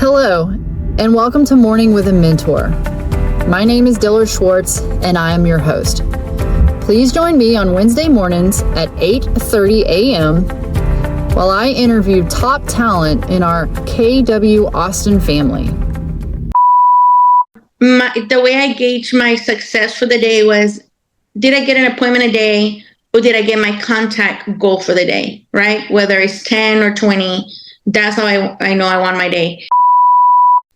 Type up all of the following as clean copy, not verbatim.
Hello, and welcome to Morning with a Mentor. My name is Diller Schwartz, and I am your host. Please join me on Wednesday mornings at 8:30 a.m. while I interview top talent in our KW Austin family. The way I gauged my success for the day was, did I get an appointment a day, or did I get my contact goal for the day, right? Whether it's 10 or 20, that's how I know I won my day.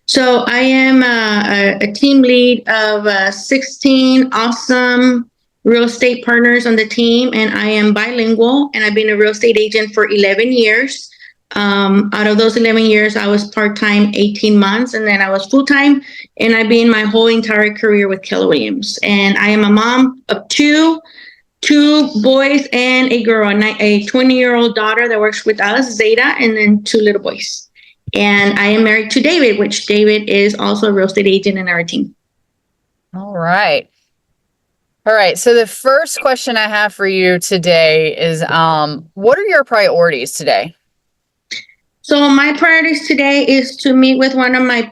So I am a team lead of 16 awesome real estate partners on the team, and I am bilingual, and I've been a real estate agent for 11 years. Out of those 11 years, I was part-time 18 months, and then I was full-time, and I've been my whole entire career with Keller Williams. And I am a mom of two boys and a girl, a 20-year-old daughter that works with us, Zeta, and then two little boys. And I am married to David, which David is also a real estate agent in our team. All right. So the first question I have for you today is, what are your priorities today? So my priorities today is to meet with one of my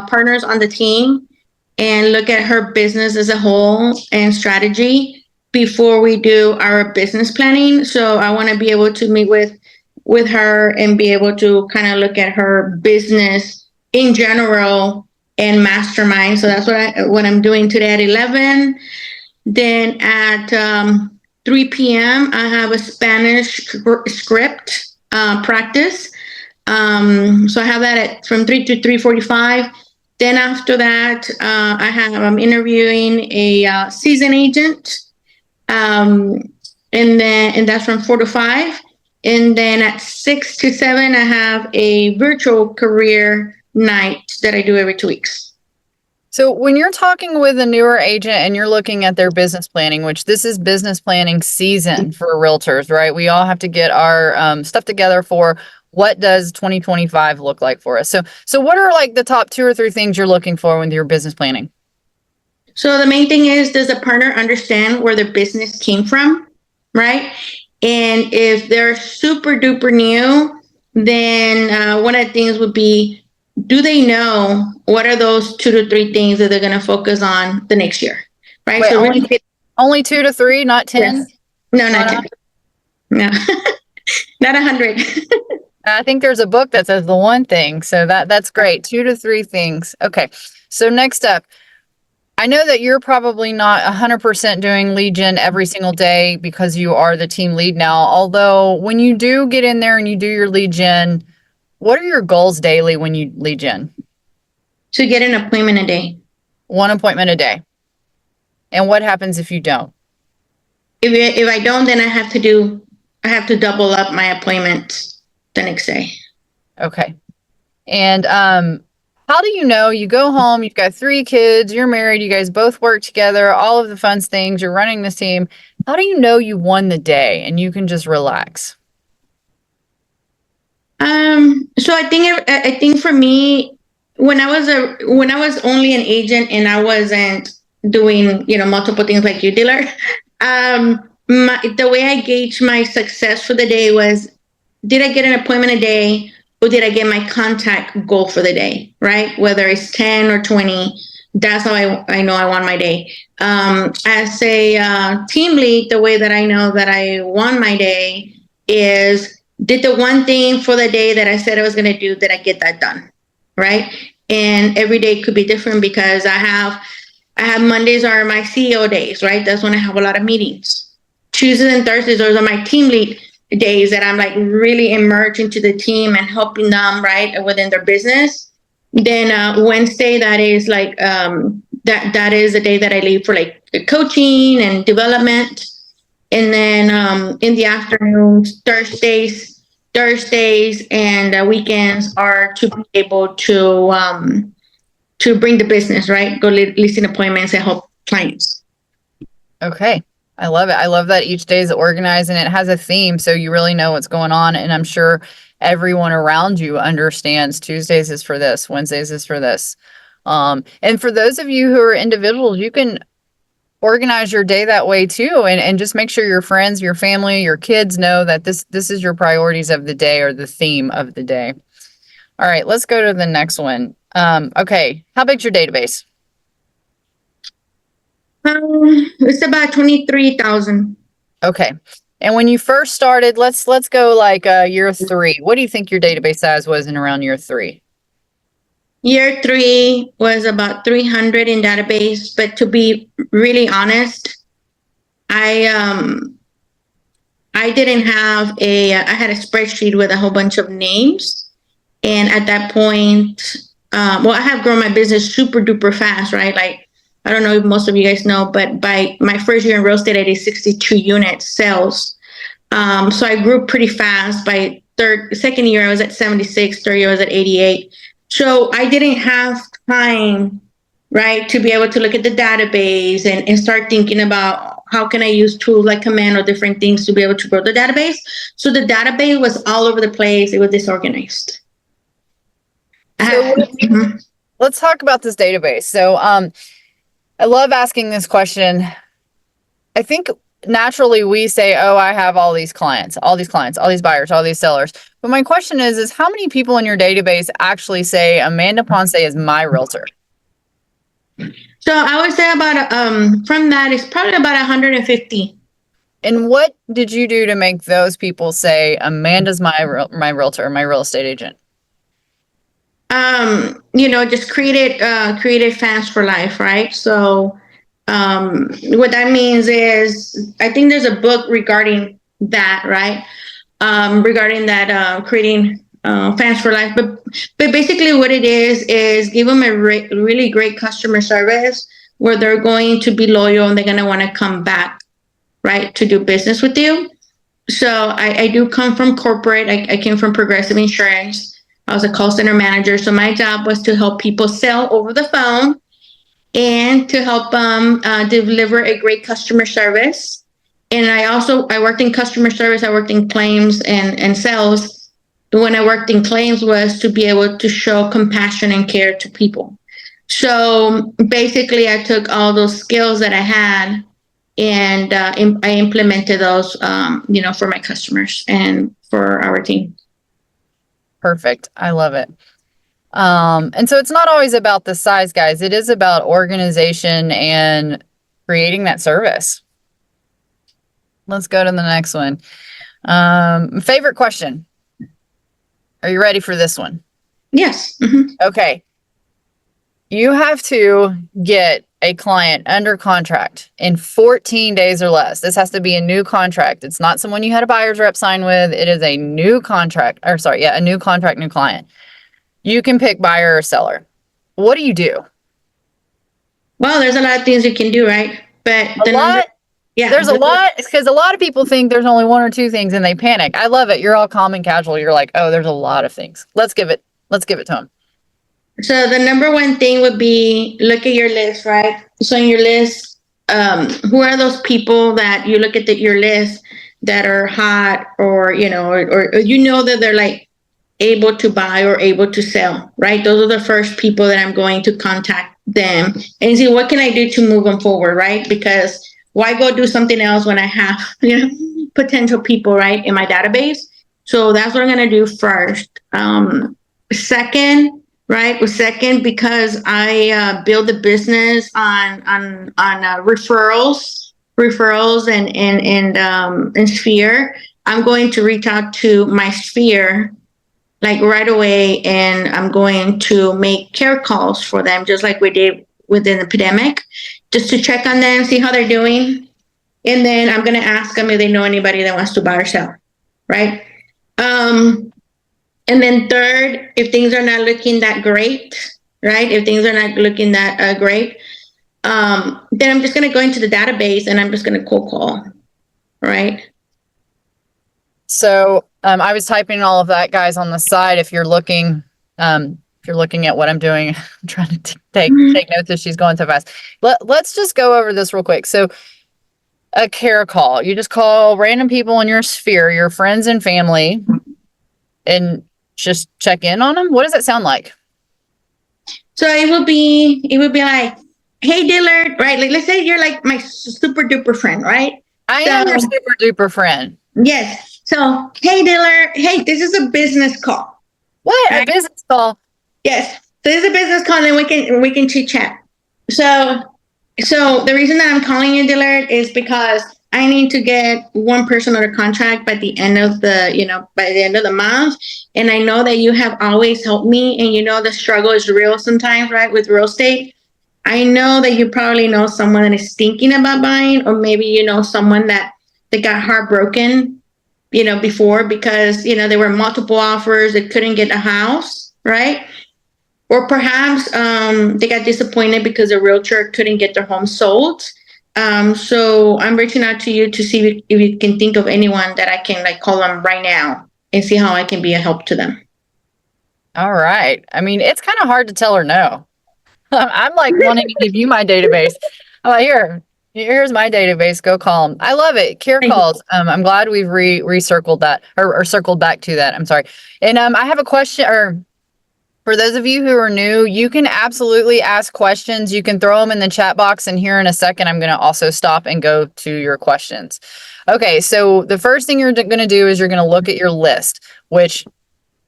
partners on the team and look at her business as a whole and strategy before we do our business planning. So I want to be able to meet with her and be able to kind of look at her business in general and mastermind. So that's what I'm doing today at 11. Then at 3 p.m., I have a Spanish script practice. So I have that from 3 to 3:45. Then after that, I'm interviewing a season agent. And that's from 4 to 5. And then at 6 to 7, I have a virtual career night that I do every 2 weeks. So when you're talking with a newer agent and you're looking at their business planning, which this is business planning season for realtors, right? We all have to get our stuff together for what does 2025 look like for us. So what are like the top 2 or 3 things you're looking for when you're business planning? So the main thing is, does the partner understand where their business came from, right? And if they're super duper new, then one of the things would be, do they know what are those 2 to 3 things that they're going to focus on the next year, right? Wait, So only 2 to 3, not 10? Yes. No, not 10. No, not 100. I think there's a book that says the one thing. So that's great. 2 to 3 things. Okay. So next up, I know that you're probably not 100% doing lead gen every single day because you are the team lead now. Although when you do get in there and you do your lead gen, what are your goals daily when you lead gen? To get an appointment a day. 1 appointment a day. And what happens if you don't? If I don't, then I have to double up my appointment the next day. Okay. And how do you know? You go home, you've got 3 kids, you're married, you guys both work together, all of the fun things, you're running this team. How do you know you won the day and you can just relax? So I think for me, when I was only an agent and I wasn't doing, multiple things like you, Diller, the way I gauged my success for the day was, did I get an appointment a day, or did I get my contact goal for the day, right? Whether it's 10 or 20, that's how I know I won my day. As a team lead, the way that I know that I won my day is, did the one thing for the day that I said I was going to do, did I get that done, right? And every day could be different because I have Mondays are my CEO days, right? That's when I have a lot of meetings. Tuesdays and Thursdays, those are my team lead days that I'm like really immersed into the team and helping them, right, within their business. Then Wednesday, that is like that is the day that I leave for like coaching and development. And then in the afternoons, Thursdays and weekends are to be able to bring the business, right? Go listing appointments and help clients. Okay. I love it. I love that each day is organized and it has a theme, so you really know what's going on. And I'm sure everyone around you understands Tuesdays is for this, Wednesdays is for this. And for those of you who are individuals, you can organize your day that way too, and just make sure your friends, your family, your kids know that this is your priorities of the day or the theme of the day. All right, let's go to the next one. Okay, how big's your database? It's about 23,000. Okay. And when you first started, let's go like year 3. What do you think your database size was in around year 3? Year 3 was about 300 in database, but to be really honest, I didn't have I had a spreadsheet with a whole bunch of names. And at that point, well, I have grown my business super duper fast, right? Like, I don't know if most of you guys know, but by my first year in real estate, I did 62 unit sales. So I grew pretty fast. By second year, I was at 76. Third year, I was at 88. So I didn't have time, right, to be able to look at the database and start thinking about how can I use tools like Command or different things to be able to grow the database. So the database was all over the place. It was disorganized. So let's talk about this database. So I love asking this question. I think naturally we say, oh, I have all these clients, all these buyers, all these sellers. But my question is how many people in your database actually say Amanda Ponce is my realtor? So I would say about from that it's probably about 150. And what did you do to make those people say Amanda's my realtor, my real estate agent? Just created fans for life, right? So what that means is I think there's a book regarding that, right? Regarding that creating fans for life, but basically what it is give them a really great customer service where they're going to be loyal and they're going to want to come back, right, to do business with you. So I do come from corporate. I came from Progressive Insurance. I was a call center manager. So my job was to help people sell over the phone and to help them deliver a great customer service. And I worked in customer service. I worked in claims and sales. When I worked in claims was to be able to show compassion and care to people. So basically I took all those skills that I had and I implemented those, for my customers and for our team. Perfect. I love it. And so it's not always about the size, guys. It is about organization and creating that service. Let's go to the next one. Favorite question. Are you ready for this one? Yes. Mm-hmm. Okay. You have to get a client under contract in 14 days or less. This has to be a new contract. It's not someone you had a buyer's rep sign with. It is a new contract, a new contract, new client. You can pick buyer or seller. What do you do? Well, there's a lot of things you can do, right? But there's a lot because a lot of people think there's only one or two things and they panic. I love it. You're all calm and casual. You're like, oh, there's a lot of things. Let's give it to them. So the number one thing would be look at your list, right? So in your list, who are those people that you look at your list that are hot or that they're like able to buy or able to sell, right? Those are the first people that I'm going to contact them and see what can I do to move them forward, right? Because why go do something else when I have potential people, right, in my database? So that's what I'm going to do first. Second, because I build the business on referrals and Sphere. I'm going to reach out to my Sphere like right away, and I'm going to make care calls for them, just like we did within the pandemic, just to check on them, see how they're doing, and then I'm going to ask them if they know anybody that wants to buy or sell, right? And then third, if things are not looking that great, right? If things are not looking that great, then I'm just going to go into the database and I'm just going to cold call, right? So I was typing all of that, guys, on the side. If you're looking at what I'm doing, I'm trying to take notes as she's going so fast. Let's just go over this real quick. So a care call, you just call random people in your sphere, your friends and family, and just check in on them. What does that sound like? So it would be like, hey Dillard, right? Like, let's say you're like my super duper friend, right? I am your super duper friend. Yes. So, hey Dillard, hey, this is a business call, What? A Right? business call? Yes. So this is a business call, and we can chit chat. So so the reason that I'm calling you, Dillard, is because I need to get one person under contract by the end of the month. And I know that you have always helped me, and you know the struggle is real sometimes, right, with real estate. I know that you probably know someone that is thinking about buying, or maybe you know someone that got heartbroken, before, because there were multiple offers, they couldn't get a house, right? Or perhaps they got disappointed because the realtor couldn't get their home sold. So I'm reaching out to you to see if you can think of anyone that I can like call them right now and see how I can be a help to them. All right. I mean, it's kind of hard to tell her no. I'm like wanting to give you my database. I'm like, here's my database. Go call them. I love it. Care Thank you. calls. I'm glad we've recircled that or circled back to that. I'm sorry. And I have a question, or for those of you who are new, you can absolutely ask questions. You can throw them in the chat box, and here in a second, I'm going to also stop and go to your questions. Okay, so the first thing you're going to do is you're going to look at your list, which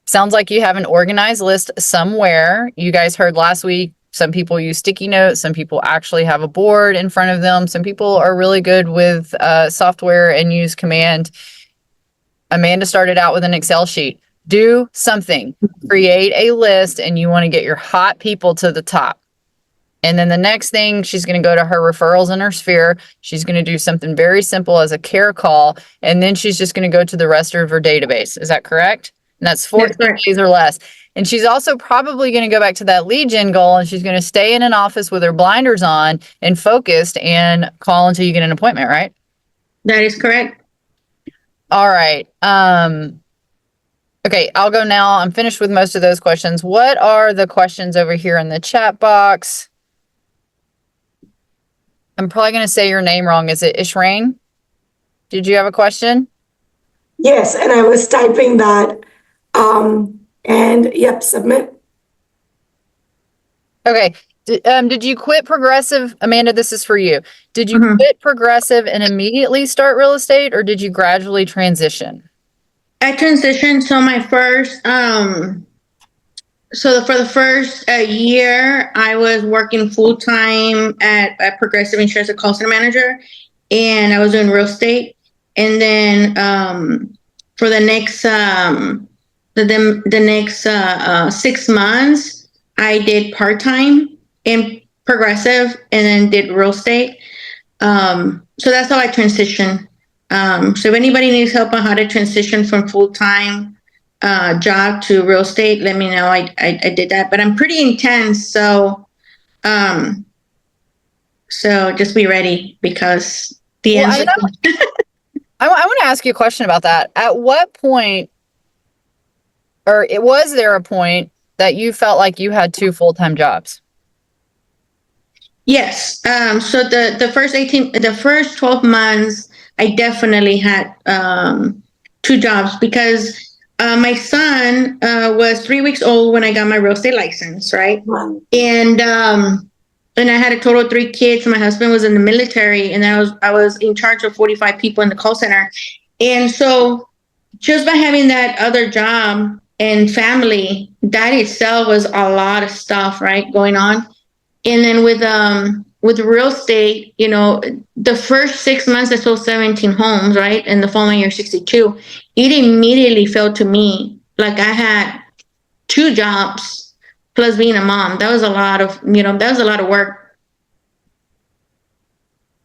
sounds like you have an organized list somewhere. You guys heard last week, some people use sticky notes, some people actually have a board in front of them, some people are really good with software and use command. Amanda started out with an Excel sheet. Do something, create a list, and you want to get your hot people to the top. And then the next thing, she's going to go to her referrals in her sphere. She's going to do something very simple as a care call. And then she's just going to go to the rest of her database. Is that correct? And that's That's 14 correct. days or less. And she's also probably going to go back to that lead gen goal, and she's going to stay in an office with her blinders on and focused and call until you get an appointment, right? That is correct. All right. Okay, I'll go now. I'm finished with most of those questions. What are the questions over here in the chat box? I'm probably going to say your name wrong. Is it Ishrain? Did you have a question? Yes, and I was typing that. And yep, submit. Okay. Did you quit Progressive? Amanda, this is for you. Did you Mhm. quit Progressive and immediately start real estate, or did you gradually transition? I transitioned. So my first for the first year, I was working full time at Progressive Insurance, a call center manager, and I was doing real estate. And then for the next the next 6 months, I did part time in Progressive, and then did real estate. So that's how I transitioned. So if anybody needs help on how to transition from full time job to real estate, let me know. I did that, but I'm pretty intense, um, so just be ready because the Well, answer. I want to ask you a question about that. At what point, or was there a point that you felt like you had two full-time jobs? Yes. So the first 12 months, I definitely had two jobs because my son was 3 weeks old when I got my real estate license, right? Wow. And I had a total of 3 kids. My husband was in the military, and I was in charge of 45 people in the call center. And so, just by having that other job and family, that itself was a lot of stuff, right, going on. And then with real estate, the first 6 months I sold 17 homes, right? And the following year 62. It immediately felt to me like I had two jobs plus being a mom. That was a lot of, work.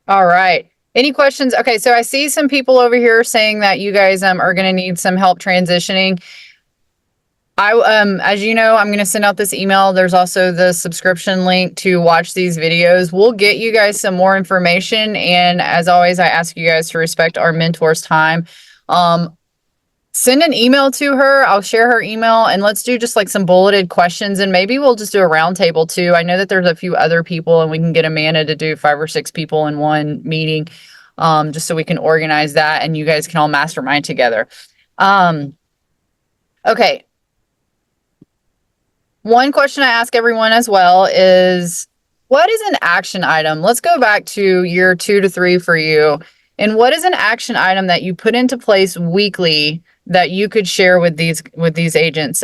All right. Any questions? Okay, so I see some people over here saying that you guys are going to need some help transitioning. As you know, I'm going to send out this email. There's also the subscription link to watch these videos. We'll get you guys some more information, and as always, I ask you guys to respect our mentor's time. Send an email to her. I'll share her email, and let's do just like some bulleted questions, and maybe we'll just do a roundtable too. I know that there's a few other people, and we can get Amanda to do 5 or 6 people in one meeting, just so we can organize that, and you guys can all mastermind together. Okay. One question I ask everyone as well is, what is an action item? Let's go back to year 2 to 3 for you. And what is an action item that you put into place weekly that you could share with these agents.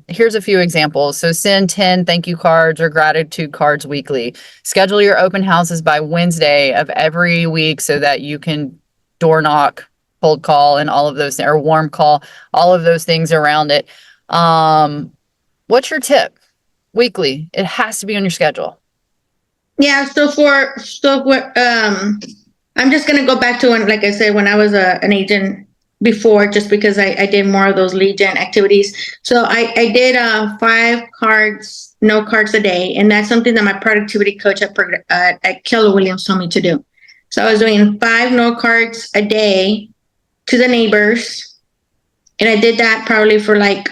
Here's a few examples. So send 10 thank you cards or gratitude cards weekly. Schedule your open houses by Wednesday of every week so that you can door knock, cold call, and all of those, or warm call, all of those things around it. What's your tip? Weekly. It has to be on your schedule. Yeah. I'm just gonna go back to when, like I said, when I was an agent before, just because I did more of those lead gen activities. So I did 5 cards, no cards a day, and that's something that my productivity coach at Keller Williams told me to do. So I was doing 5 no cards a day to the neighbors, and I did that probably for like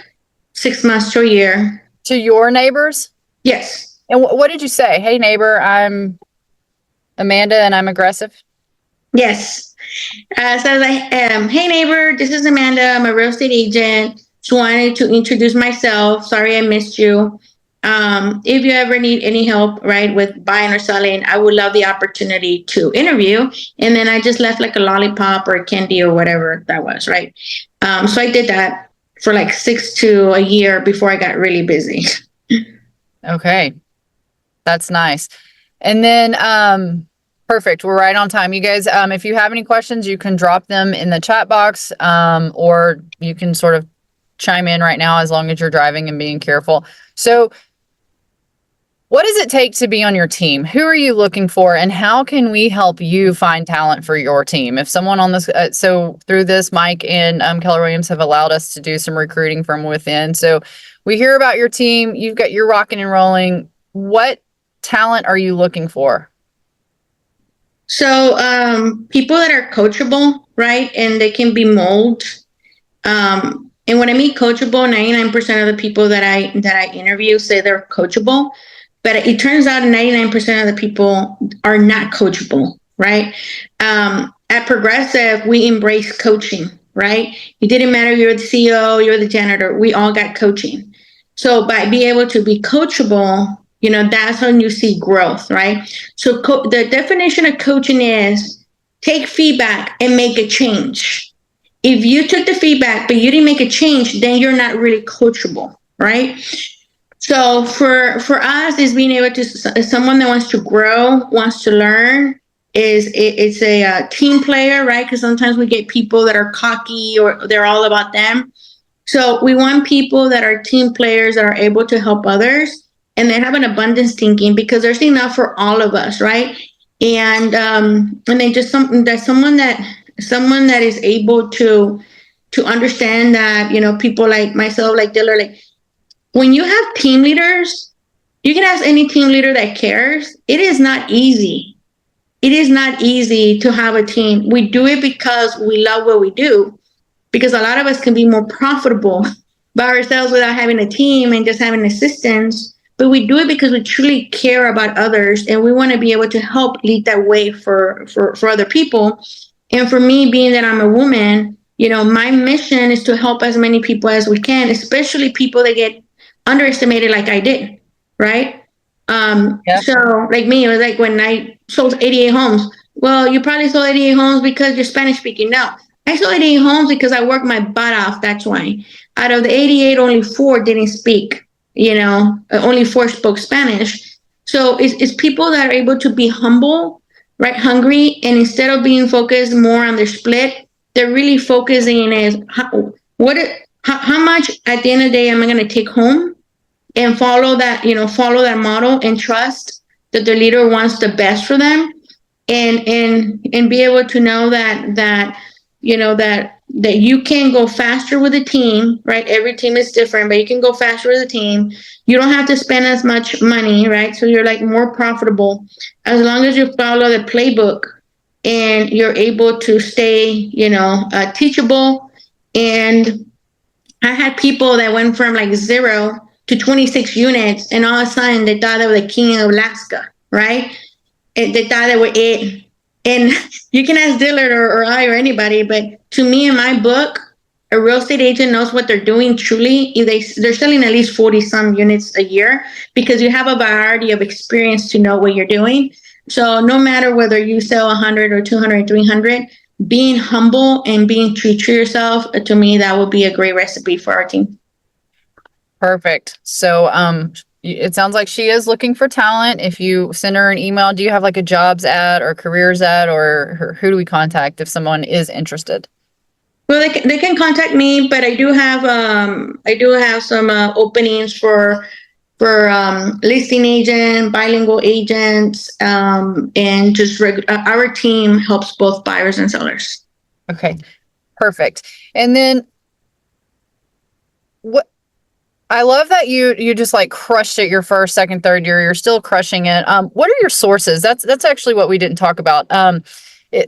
6 months to a year. To your neighbors? Yes. And what did you say? Hey, neighbor, I'm Amanda and I'm aggressive. Yes. So I was like, hey neighbor, this is Amanda. I'm a real estate agent. Just wanted to introduce myself. Sorry I missed you. If you ever need any help, right, with buying or selling, I would love the opportunity to interview. And then I just left like a lollipop or a candy or whatever that was, right? So I did that for like 6 to a year before I got really busy. Okay. That's nice. And then, perfect. We're right on time. You guys, if you have any questions, you can drop them in the chat box, or you can sort of chime in right now as long as you're driving and being careful. So what does it take to be on your team? Who are you looking for, and how can we help you find talent for your team? If someone on this, so through this, Mike and Keller Williams have allowed us to do some recruiting from within. So we hear about your team. You're rocking and rolling. What talent are you looking for? So people that are coachable, right, and they can be molded. And when I mean coachable, 99% of the people that I interview say they're coachable, but it turns out 99% of the people are not coachable, right? At Progressive, we embrace coaching, right? It didn't matter you're the CEO, you're the janitor, we all got coaching. So by being able to be coachable, that's when you see growth, right? So the definition of coaching is take feedback and make a change. If you took the feedback, but you didn't make a change, then you're not really coachable, right? So for us, is being able to, someone that wants to grow, wants to learn, it's a team player, right? Because sometimes we get people that are cocky or they're all about them. So we want people that are team players that are able to help others, and they have an abundance thinking, because there's enough for all of us, right? And then just someone that is able to understand that, people like myself, like Diller, like when you have team leaders, you can ask any team leader that cares. It is not easy. It is not easy to have a team. We do it because we love what we do, because a lot of us can be more profitable by ourselves without having a team and just having assistants. But we do it because we truly care about others, and we want to be able to help lead that way for other people. And for me, being that I'm a woman, my mission is to help as many people as we can, especially people that get underestimated like I did, right? So like me, it was like when I sold 88 homes. Well, you probably sold 88 homes because you're Spanish speaking. No, I sold 88 homes because I worked my butt off. That's why. Out of the 88, only 4 didn't speak. Only 4 spoke Spanish. So it's people that are able to be humble, right? Hungry, and instead of being focused more on their split, they're really focusing is how much at the end of the day am I going to take home, and follow that model, and trust that the leader wants the best for them, and be able to know that you can go faster with a team, right? Every team is different, but you can go faster with a team. You don't have to spend as much money, right? So you're like more profitable as long as you follow the playbook and you're able to stay, teachable. And I had people that went from like 0 to 26 units, and all of a sudden they thought they were the king of Alaska, right? And they thought they were it. And you can ask Dillard or I or anybody, but to me, in my book, a real estate agent knows what they're doing truly if they're selling at least 40 some units a year, because you have a variety of experience to know what you're doing. So no matter whether you sell 100 or 200 or 300, being humble and being true to yourself, to me, that would be a great recipe for our team. Perfect. So, it sounds like she is looking for talent. If you send her an email, do you have like a jobs ad or careers ad, or who do we contact if someone is interested? Well, they can contact me, but I do have some openings for listing agent, bilingual agents, and just our team helps both buyers and sellers. Okay, perfect. And then what I love that you just like crushed it your first, second, third year. You're still crushing it. What are your sources? That's actually what we didn't talk about.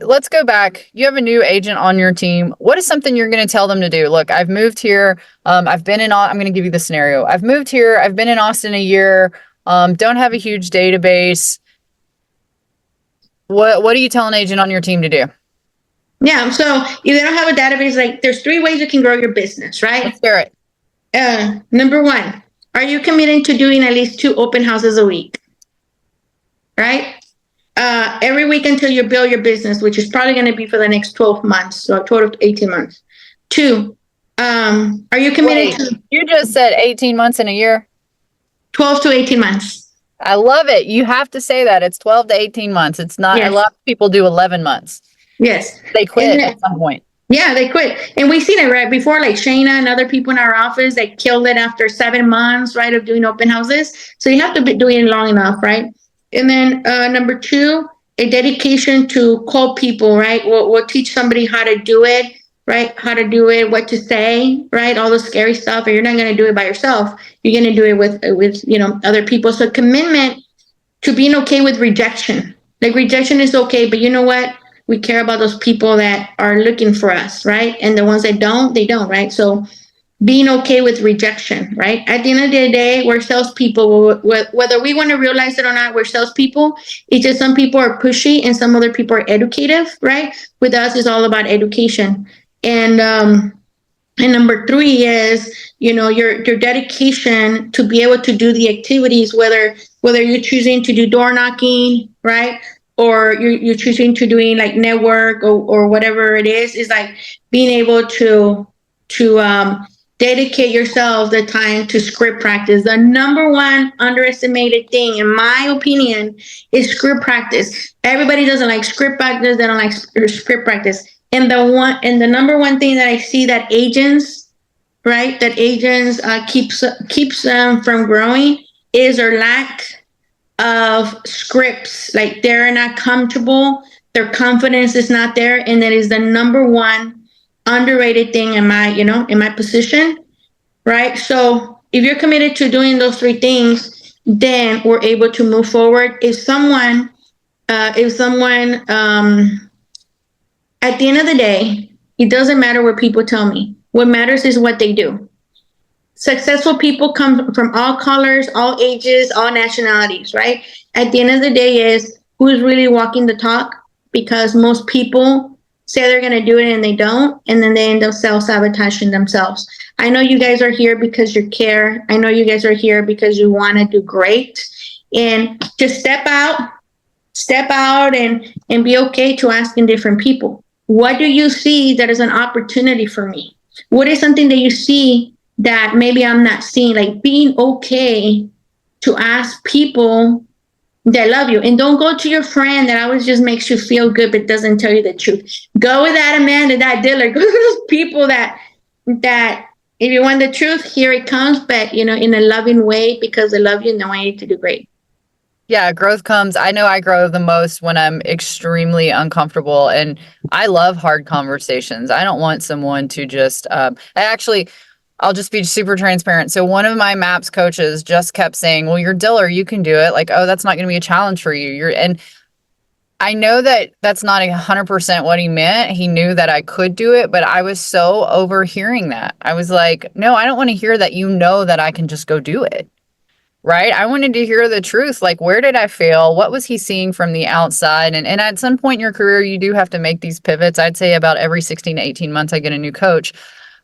Let's go back. You have a new agent on your team. What is something you're going to tell them to do? Look, I've moved here. I've been in. I'm going to give you the scenario. I've moved here. I've been in Austin a year. Don't have a huge database. What are you telling an agent on your team to do? Yeah. So if they don't have a database, like there's 3 ways you can grow your business, right? Let's hear it. Number 1, are you committing to doing at least 2 open houses a week? Right? Every week until you build your business, which is probably going to be for the next 12 months, so 12 to 18 months. 2, are you committed to? You just said 18 months in a year. 12 to 18 months. I love it. You have to say that. It's 12 to 18 months. It's not, Yes. A lot of people do 11 months. Yes. They quit at some point. Yeah, they quit. And we've seen it, right? Before, like Shayna and other people in our office, they killed it after 7 months, right, of doing open houses. So you have to be doing it long enough, right? And then number 2, a dedication to call people, right? We'll teach somebody how to do it, right? How to do it, what to say, right? All the scary stuff. And you're not going to do it by yourself. You're going to do it with other people. So commitment to being okay with rejection. Like rejection is okay, but you know what? We care about those people that are looking for us, right? And the ones that don't, they don't, right? So being okay with rejection, right? At the end of the day, we're salespeople. Whether we want to realize it or not, we're salespeople. It's just some people are pushy and some other people are educative, right? With us, it's all about education. And number 3 is, your dedication to be able to do the activities, whether you're choosing to do door knocking, right? Or you're choosing to doing like network or whatever it is like being able to dedicate yourself the time to script practice. The number 1 underestimated thing, in my opinion, is script practice. Everybody doesn't like script practice. They don't like script practice. And the number 1 thing that I see that agents, right, keeps them from growing is their lack of scripts. Like they're not comfortable, their confidence is not there, and that is the number 1 underrated thing in my position, right? So if you're committed to doing those 3 things, then we're able to move forward. If someone at the end of the day, it doesn't matter what people tell me. What matters is what they do. Successful people come from all colors, all ages, all nationalities, right? At the end of the day is who's really walking the talk, because most people say they're going to do it and they don't, and then they end up self-sabotaging themselves. I know you guys are here because you care. I know you guys are here because you want to do great. And just step out and be okay to asking different people. What do you see that is an opportunity for me? What is something that you see that maybe I'm not seeing? Like being okay to ask people that love you. And don't go to your friend that always just makes you feel good but doesn't tell you the truth. Go with that Amanda, that dealer. Go to those people that if you want the truth, here it comes, but in a loving way, because they love you and they want you to do great. Yeah, growth comes. I know I grow the most when I'm extremely uncomfortable, and I love hard conversations. I don't want someone to just, I'll just be super transparent. So one of my MAPS coaches just kept saying, well, you're Diller, you can do it. Like, oh, that's not going to be a challenge for you. And I know that that's not 100% what he meant. He knew that I could do it, but I was so overhearing that. I was like, no, I don't want to hear that. That I can just go do it. Right. I wanted to hear the truth. Like, where did I fail? What was he seeing from the outside? And at some point in your career, you do have to make these pivots. I'd say about every 16 to 18 months, I get a new coach.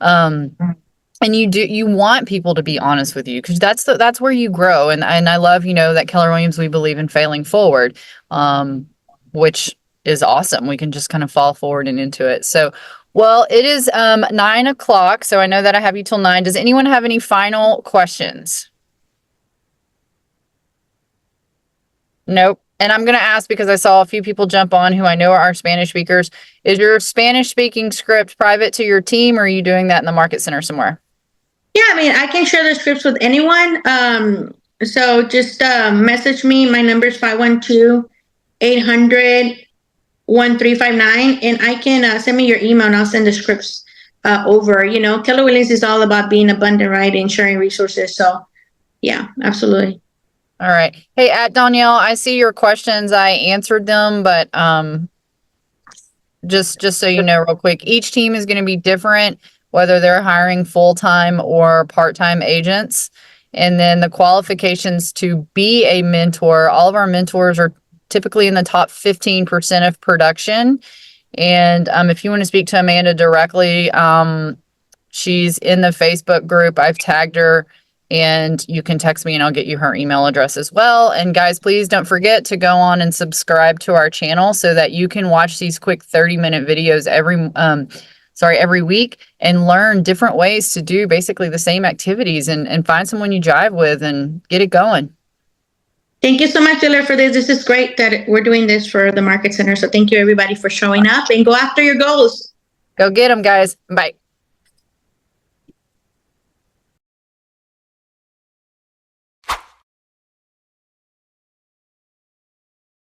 And you want people to be honest with you, because that's where you grow. And I love, that Keller Williams, we believe in failing forward, which is awesome. We can just kind of fall forward and into it. So, well, it is 9 o'clock. So I know that I have you till 9. Does anyone have any final questions? Nope. And I'm going to ask because I saw a few people jump on who I know are Spanish speakers. Is your Spanish speaking script private to your team, or are you doing that in the market center somewhere? Yeah, I mean, I can share the scripts with anyone. So just message me. My number is 512-800-1359, and I can send me your email and I'll send the scripts over. You know, Keller Williams is all about being abundant, right, and sharing resources. So yeah, absolutely. All right. Hey, at Danielle, I see your questions. I answered them, but just so you know real quick, each team is going to be different, whether they're hiring full-time or part-time agents. And then the qualifications to be a mentor, all of our mentors are typically in the top 15% of production. And if you want to speak to Amanda directly, she's in the Facebook group. I've tagged her, and you can text me and I'll get you her email address as well. And guys, please don't forget to go on and subscribe to our channel so that you can watch these quick 30-minute videos every week and learn different ways to do basically the same activities and find someone you jive with and get it going. Thank you so much, Diller, for this. This is great that we're doing this for the Market Center. So thank you, everybody, for showing up, and go after your goals. Go get them, guys. Bye.